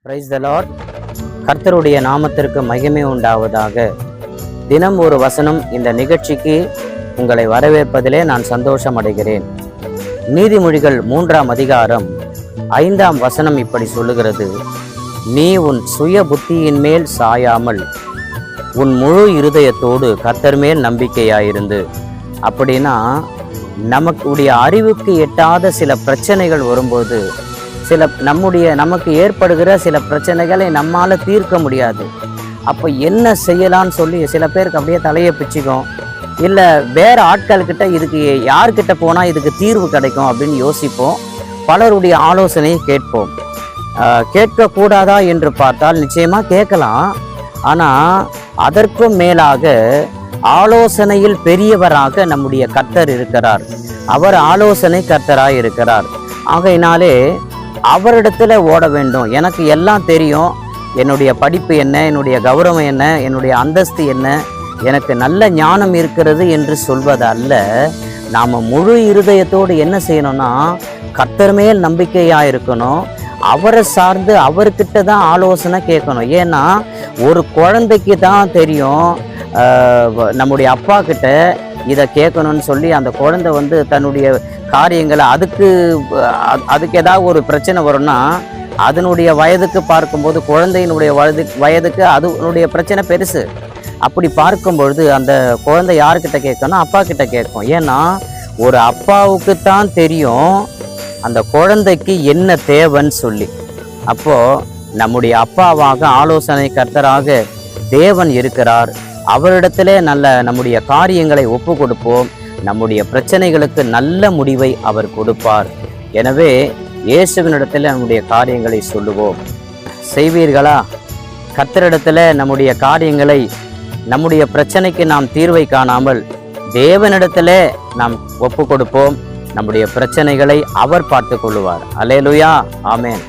Praise the Lord. கர்த்தருடைய நாமத்திற்கு மகிமை உண்டாவதாக. தினம் ஒரு வசனம் இந்த நிகழ்ச்சிக்கு உங்களை வரவேற்பதிலே நான் சந்தோஷம் அடைகிறேன். நீதிமொழிகள் 3ஆம் அதிகாரம் 5ஆம் வசனம் இப்படி சொல்லுகிறது: நீ உன் சுய புத்தியின் மேல் சாயாமல் உன் முழு இருதயத்தோடு கர்த்தர் மேல் நம்பிக்கையாயிருந்து. அப்படின்னா நமக்குடைய அறிவுக்கு எட்டாத சில பிரச்சனைகள் வரும்போது, நமக்கு ஏற்படுகிற சில பிரச்சனைகளை நம்மால் தீர்க்க முடியாது. அப்போ என்ன செய்யலான்னு சொல்லி சில பேருக்கு அப்படியே தலையை பிச்சுக்கும், இல்லை வேறு ஆட்கள்கிட்ட இதுக்கு யார்கிட்ட போனால் இதுக்கு தீர்வு கிடைக்கும் அப்படின்னு யோசிப்போம். பலருடைய ஆலோசனையை கேட்போம். கேட்கக்கூடாதா என்று பார்த்தால் நிச்சயமாக கேட்கலாம். ஆனால் அதற்கும் மேலாக ஆலோசனையில் பெரியவராக நம்முடைய கர்த்தர் இருக்கிறார். அவர் ஆலோசனை கர்த்தராக இருக்கிறார். ஆகையினாலே அவரிடத்துல ஓட வேண்டும். எனக்கு எல்லாம் தெரியும், என்னுடைய படிப்பு என்ன, என்னுடைய கௌரவம் என்ன, என்னுடைய அந்தஸ்து என்ன, எனக்கு நல்ல ஞானம் இருக்கிறது என்று சொல்வது அல்ல. நாம் முழு இருதயத்தோடு என்ன செய்யணும்னா கர்த்தர் மேல் நம்பிக்கையாக இருக்கணும். அவரை சார்ந்து அவர்கிட்ட தான் ஆலோசனை கேட்கணும். ஏன்னா ஒரு குழந்தைக்கு தான் தெரியும் நம்முடைய அப்பா கிட்ட இதை கேட்கணும்னு சொல்லி. அந்த குழந்தை தன்னுடைய காரியங்களை அதுக்கு ஏதாவது ஒரு பிரச்சனை வரும்னா அதனுடைய வயதுக்கு பார்க்கும்போது குழந்தையினுடைய வயதுக்கு அதனுடைய பிரச்சனை பெருசு. அப்படி பார்க்கும்பொழுது அந்த குழந்தை யார்கிட்ட கேட்கணும்? அப்பா கிட்ட கேட்கும். ஏன்னா ஒரு அப்பாவுக்கு தான் தெரியும் அந்த குழந்தைக்கு என்ன தேவைன்னு சொல்லி. அப்போது நம்முடைய அப்பாவாக ஆலோசனை கர்த்தராக தேவன் இருக்கிறார். அவரிடத்திலே நம்முடைய காரியங்களை ஒப்பு கொடுப்போம். நம்முடைய பிரச்சனைகளுக்கு நல்ல முடிவை அவர் கொடுப்பார். எனவே இயேசுவினிடத்தில் நம்முடைய காரியங்களை சொல்லுவோம். செய்வீர்களா? கர்த்தரிடத்தில் நம்முடைய காரியங்களை, நம்முடைய பிரச்சனைக்கு நாம் தீர்வை காணாமல் தேவனிடத்திலே நாம் ஒப்பு கொடுப்போம். நம்முடைய பிரச்சனைகளை அவர் பார்த்து கொள்ளுவார். அல்லேலூயா, ஆமென்.